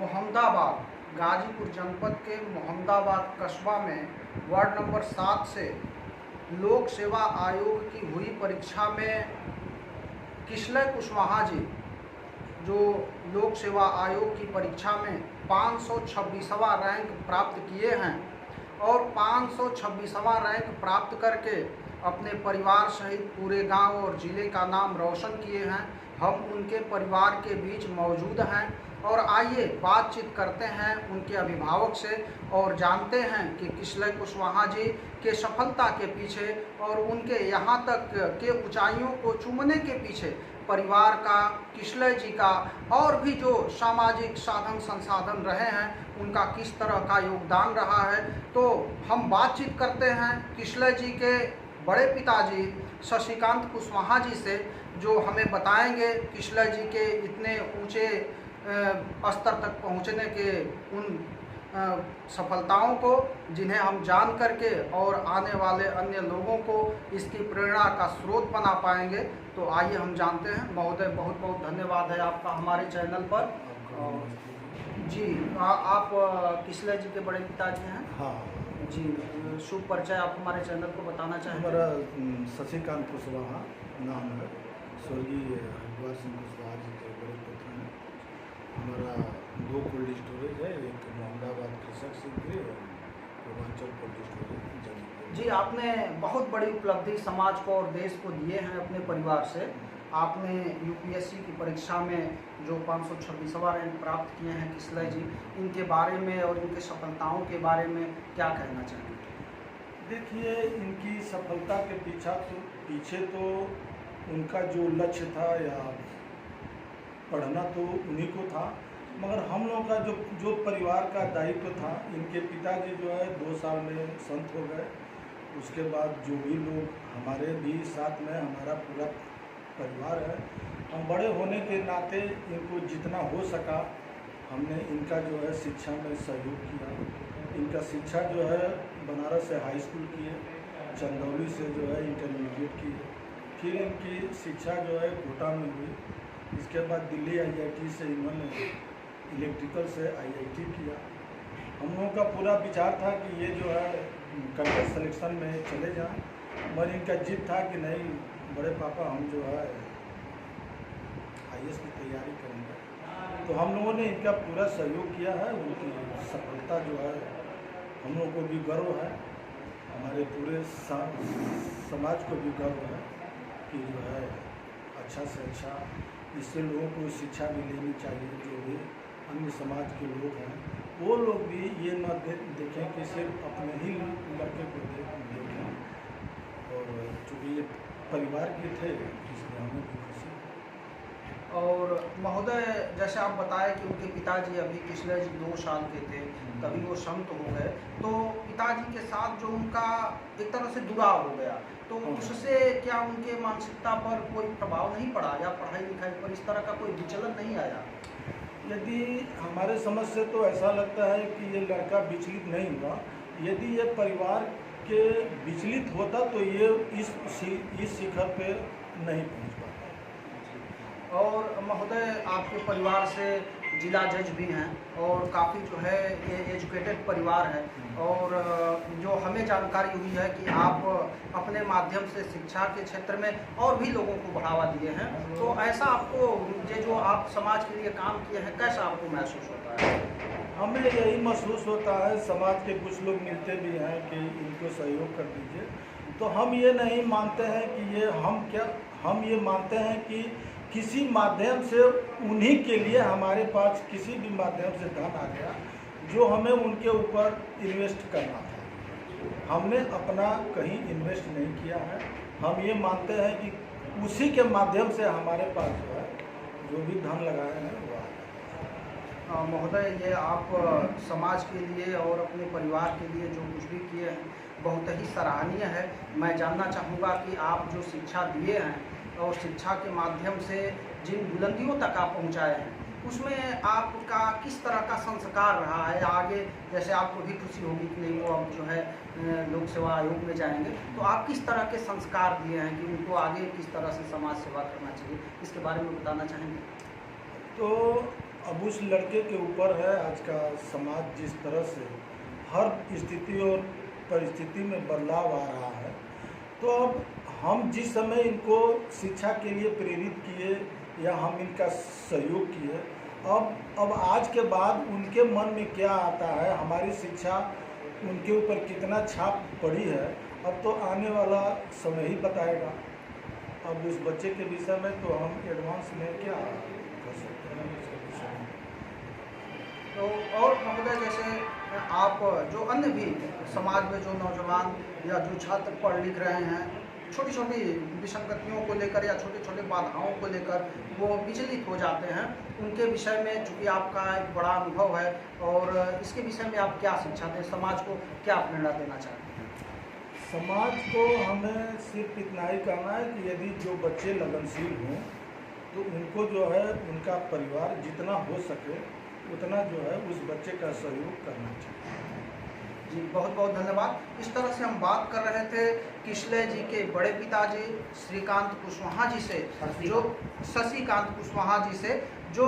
मोहम्मदाबाद गाजीपुर जनपद के मोहम्मदाबाद कस्बा में वार्ड नंबर 7 से लोक सेवा आयोग की हुई परीक्षा में किशलय कुशवाहा जी जो लोक सेवा आयोग की परीक्षा में 526वां रैंक प्राप्त किए हैं और 526वां रैंक प्राप्त करके अपने परिवार सहित पूरे गांव और ज़िले का नाम रोशन किए हैं। हम उनके परिवार के बीच मौजूद हैं और आइए बातचीत करते हैं उनके अभिभावक से और जानते हैं कि किशलय कुशवाहा जी के सफलता के पीछे और उनके यहाँ तक के ऊंचाइयों को चूमने के पीछे परिवार का, किशलय जी का और भी जो सामाजिक साधन संसाधन रहे हैं उनका किस तरह का योगदान रहा है। तो हम बातचीत करते हैं किशलय जी के बड़े पिताजी शशिकांत कुशवाहा जी से, जो हमें बताएंगे किशलय जी के इतने ऊंचे स्तर तक पहुंचने के उन सफलताओं को, जिन्हें हम जान करके और आने वाले अन्य लोगों को इसकी प्रेरणा का स्रोत बना पाएंगे। तो आइए हम जानते हैं। महोदय, बहुत बहुत धन्यवाद है आपका हमारे चैनल पर। जी, आप किशलय जी के बड़े पिताजी हैं। हाँ जी, शुभ परिचय आप हमारे चैनल को बताना चाहेंगे। हमारा शशिकांत कुशवाहा नाम है, स्वर्गीय हरिद्वार सिंह कुशवाहा जी के बड़े पुत्र हैं। हमारा 2 कोल्ड स्टोरेज है, एक मोहम्मदाबाद कृषक सिद्धि और पूर्वांचल कोल्ड स्टोरेज जमीन। जी, आपने बहुत बड़ी उपलब्धि समाज को और देश को दिए हैं अपने परिवार से। आपने यूपीएससी की परीक्षा में जो 526वां रैंक प्राप्त किए हैं किशलय जी, इनके बारे में और इनके सफलताओं के बारे में क्या कहना चाहेंगे? देखिए, इनकी सफलता के पीछे तो उनका जो लक्ष्य था या पढ़ना तो उन्हीं को था, मगर हम लोगों का जो परिवार का दायित्व था, इनके पिताजी जो है 2 साल में संत हो गए। उसके बाद जो भी लोग हमारे भी साथ में, हमारा पूरा परिवार है, हम बड़े होने के नाते इनको जितना हो सका हमने इनका जो है शिक्षा में सहयोग किया। इनका शिक्षा जो है बनारस से हाई स्कूल किए, चंदौली से जो है इंटरमीडिएट किए, फिर इनकी शिक्षा जो है कोटा में हुई। इसके बाद दिल्ली IIT से इन्होंने इलेक्ट्रिकल से IIT किया। हम लोगों का पूरा विचार था कि ये जो है कैंपस सिलेक्शन में चले जाएं, मगर इनका जिद था कि नहीं बड़े पापा, हम जो है IAS की तैयारी करेंगे। तो हम लोगों ने इनका पूरा सहयोग किया है। उनकी सफलता जो है हम लोगों को भी गर्व है, हमारे पूरे समाज को भी गर्व है कि जो है अच्छा से अच्छा इससे लोगों को शिक्षा भी लेनी चाहिए। जो भी अन्य समाज के लोग हैं वो लोग भी ये न देखें कि सिर्फ अपने ही लड़के को देखें, और चूँकि ये परिवार के थे इसलिए हमें भी खुशी। और महोदय, जैसे आप बताएं कि उनके पिताजी अभी किशलय जी 2 साल के थे तभी वो संत हो गए, तो पिताजी के साथ जो उनका एक तरह से जुड़ाव हो गया, तो उससे क्या उनके मानसिकता पर कोई प्रभाव नहीं पड़ा या पढ़ाई लिखाई पर इस तरह का कोई विचलन नहीं आया? यदि हमारे समझ से तो ऐसा लगता है कि ये लड़का विचलित नहीं हुआ। यदि ये परिवार के विचलित होता तो ये इस शिखर पे नहीं पहुंच पाता। और महोदय, आपके परिवार से जिला जज भी हैं और काफ़ी जो है ये एजुकेटेड परिवार है, और जो हमें जानकारी हुई है कि आप अपने माध्यम से शिक्षा के क्षेत्र में और भी लोगों को बढ़ावा दिए हैं। तो ऐसा आपको ये जो आप समाज के लिए काम किए हैं, कैसा आपको महसूस होता है? हमें यही महसूस होता है, समाज के कुछ लोग मिलते भी हैं कि इनको सहयोग कर दीजिए, तो हम ये नहीं मानते हैं कि ये हम ये मानते हैं कि किसी माध्यम से उन्हीं के लिए हमारे पास किसी भी माध्यम से धन आ गया जो हमें उनके ऊपर इन्वेस्ट करना था। हमने अपना कहीं इन्वेस्ट नहीं किया है। हम ये मानते हैं कि उसी के माध्यम से हमारे पास जो है जो भी धन लगाए हैं वो आ। महोदय, ये आप समाज के लिए और अपने परिवार के लिए जो कुछ भी किए हैं बहुत ही सराहनीय है। मैं जानना चाहूँगा कि आप जो शिक्षा दिए हैं और शिक्षा के माध्यम से जिन बुलंदियों तक आप पहुँचाए हैं, उसमें आपका किस तरह का संस्कार रहा है? आगे जैसे आपको भी खुशी होगी कि नहीं वो अब जो है लोक सेवा आयोग में जाएंगे, तो आप किस तरह के संस्कार दिए हैं कि उनको आगे किस तरह से समाज सेवा करना चाहिए, इसके बारे में बताना चाहेंगे? तो अब उस लड़के के ऊपर है आज का समाज जिस तरह से हर स्थिति और परिस्थिति में बदलाव आ रहा है। तो अब हम जिस समय इनको शिक्षा के लिए प्रेरित किए या हम इनका सहयोग किए, अब आज के बाद उनके मन में क्या आता है, हमारी शिक्षा उनके ऊपर कितना छाप पड़ी है, अब तो आने वाला समय ही बताएगा। अब उस बच्चे के विषय में तो हम एडवांस में क्या कर सकते हैं इसके विषय में। तो और महोदय, जैसे आप जो अन्य भी समाज में जो नौजवान या जो छात्र पढ़ लिख रहे हैं, छोटी छोटी विसंगतियों को लेकर या छोटे छोटे बाधाओं को लेकर वो विचलित हो जाते हैं, उनके विषय में चूँकि आपका एक बड़ा अनुभव है और इसके विषय में आप क्या शिक्षा दें, समाज को क्या प्रेरणा देना चाहते हैं? समाज को हमें सिर्फ इतना ही कहना है कि यदि जो बच्चे लगनशील हों तो उनको जो है उनका परिवार जितना हो सके उतना जो है उस बच्चे का सहयोग करना चाहिए। जी, बहुत बहुत धन्यवाद। इस तरह से हम बात कर रहे थे किसलय जी के बड़े पिताजी श्रीकांत कुशवाहा जी से, जो शशिकांत कुशवाहा जी से, जो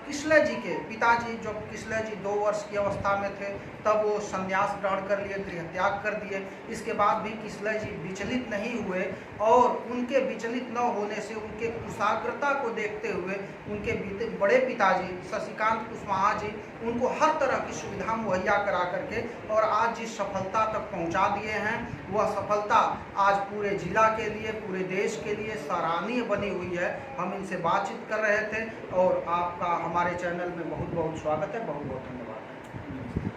किसलय जी के पिताजी, जब किसलय जी 2 वर्ष की अवस्था में थे तब वो संन्यास ग्रहण कर लिए, गृह त्याग कर दिए। इसके बाद भी किसलय जी विचलित नहीं हुए और उनके विचलित न होने से, उनके कुशाग्रता को देखते हुए उनके बड़े पिताजी शशिकांत कुशवाहा जी उनको हर तरह की सुविधा मुहैया करा करके और आज जिस सफलता तक पहुंचा दिए हैं, वह सफलता आज पूरे जिला के लिए, पूरे देश के लिए सराहनीय बनी हुई है। हम इनसे बातचीत कर रहे थे और आपका हमारे चैनल में बहुत बहुत स्वागत है, बहुत बहुत धन्यवाद है।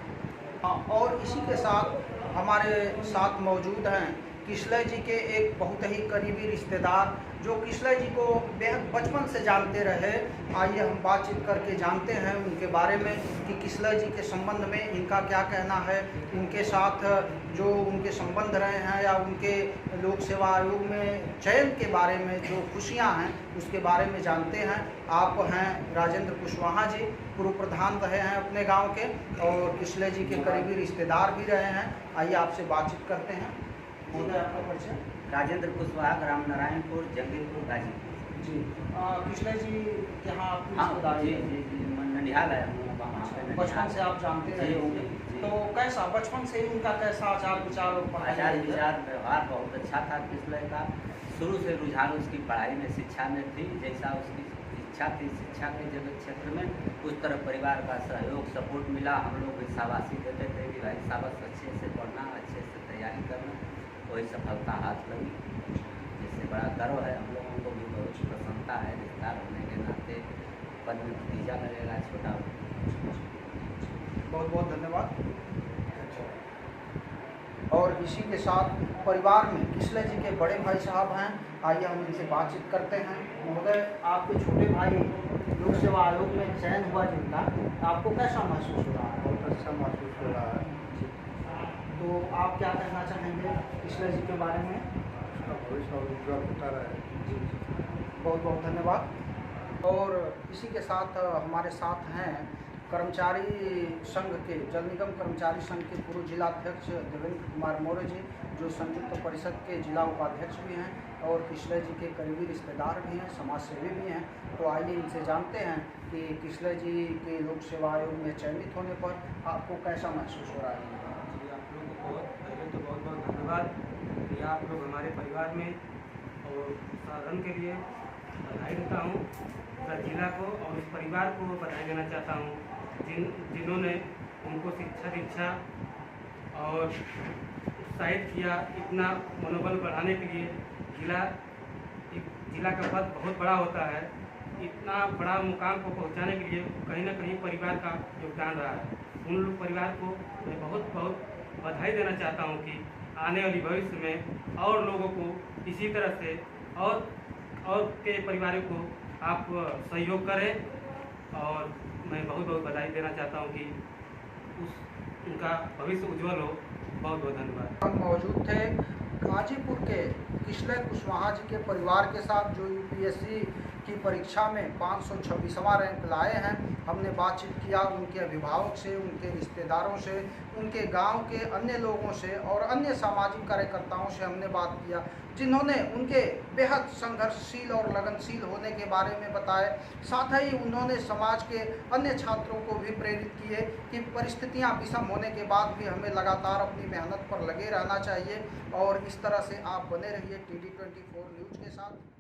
हाँ, और इसी के साथ हमारे साथ मौजूद हैं किसलय जी के एक बहुत ही करीबी रिश्तेदार, जो किसलय जी को बेहद बचपन से जानते रहे। आइए हम बातचीत करके जानते हैं उनके बारे में कि किसलय जी के संबंध में इनका क्या कहना है, उनके साथ जो उनके संबंध रहे हैं या उनके लोक सेवा आयोग में चयन के बारे में जो खुशियां हैं उसके बारे में जानते हैं। आप हैं राजेंद्र कुशवाहा जी, पूर्व प्रधान रहे हैं अपने गाँव के और किसलय जी के करीबी रिश्तेदार भी रहे हैं। आइए आपसे बातचीत करते हैं। महोदय, आपका परिचय? राजेंद्र कुशवाहा, ग्राम नारायणपुर, जंगीरपुर, गाजीपुर। जी, किसलय जी के यहाँ आपकी हाँ रिश्तेदारी जी है? जी जी, ननिहाल है हम लोग वहाँ पे। बचपन से आप जानते रहे जी, होंगे, जी। तो कैसा बचपन से ही उनका कैसा आचार विचार और पढ़ाई आचार लिखाई? विचार व्यवहार बहुत अच्छा था किसलय का। शुरू से रुझान उसकी पढ़ाई में, शिक्षा में थी। जैसा उसकी इच्छा थी शिक्षा के जगत क्षेत्र में, उस तरह परिवार का सहयोग सपोर्ट मिला। हम लोग भी शाबाशी देते थे कि भाई शाबाश, अच्छे से पढ़ना, अच्छे से तैयारी करना, वही सफलता हाथ लगी, जिससे बड़ा गर्व है। हम लोगों को भी बहुत प्रसन्नता है, रिश्तेदार होने के नाते पद में भतीजा लगेगा छोटा। बहुत बहुत धन्यवाद। और इसी के साथ परिवार में किसलय जी के बड़े भाई साहब हैं, आइए हम इनसे बातचीत करते हैं। महोदय, आपके छोटे भाई लोक सेवा आयोग में चयन हुआ जिनका, आपको कैसा महसूस हो रहा है? बहुत अच्छा महसूस हो रहा है। तो आप क्या कहना चाहेंगे किसलय जी के बारे में? उसका भविष्य और उज्जवल होता रहे। बहुत बहुत धन्यवाद। और इसी के साथ हमारे साथ हैं कर्मचारी संघ के, जल निगम कर्मचारी संघ के पूर्व जिलाध्यक्ष देवेंद्र कुमार मौर्य जी, जो संयुक्त परिषद के जिला उपाध्यक्ष भी हैं और किसलय जी के करीबी रिश्तेदार भी हैं, समाज सेवी भी हैं। तो आइए इनसे जानते हैं कि किसलय जी के लोक सेवा आयोग में चयनित होने पर आपको कैसा महसूस हो रहा है? जी, आप लोगों को पहले तो बहुत बहुत धन्यवाद कि आप लोग हमारे परिवार में और साधन के लिए बधाई देता हूँ। पूरा जिला को और उस परिवार को बधाई देना चाहता हूँ जिन्होंने उनको शिक्षा दीक्षा और उत्साहित किया। इतना मनोबल बढ़ाने के लिए जिला का पद बहुत बड़ा होता है। इतना बड़ा मुकाम को पहुंचाने के लिए कहीं ना कहीं परिवार का योगदान रहा है। उन लोग परिवार को मैं बहुत बहुत बधाई देना चाहता हूं कि आने वाली भविष्य में और लोगों को इसी तरह से और के परिवारों को आप सहयोग करें। और मैं बहुत बहुत बधाई देना चाहता हूं कि उनका भविष्य उज्जवल हो। बहुत बहुत धन्यवाद। हम मौजूद थे गाजीपुर के किसलय कुशवाहा जी के परिवार के साथ, जो यूपीएससी की परीक्षा में 526वां रैंक लाए हैं। हमने बातचीत किया उनके अभिभावक से, उनके रिश्तेदारों से, उनके गांव के अन्य लोगों से और अन्य सामाजिक कार्यकर्ताओं से हमने बात किया। जिन्होंने उनके बेहद संघर्षशील और लगनशील होने के बारे में बताए। साथ ही उन्होंने समाज के अन्य छात्रों को भी प्रेरित किए कि परिस्थितियां विषम होने के बाद भी हमें लगातार अपनी मेहनत पर लगे रहना चाहिए और इस तरह से आप बने रहिए TD24 न्यूज़ के साथ।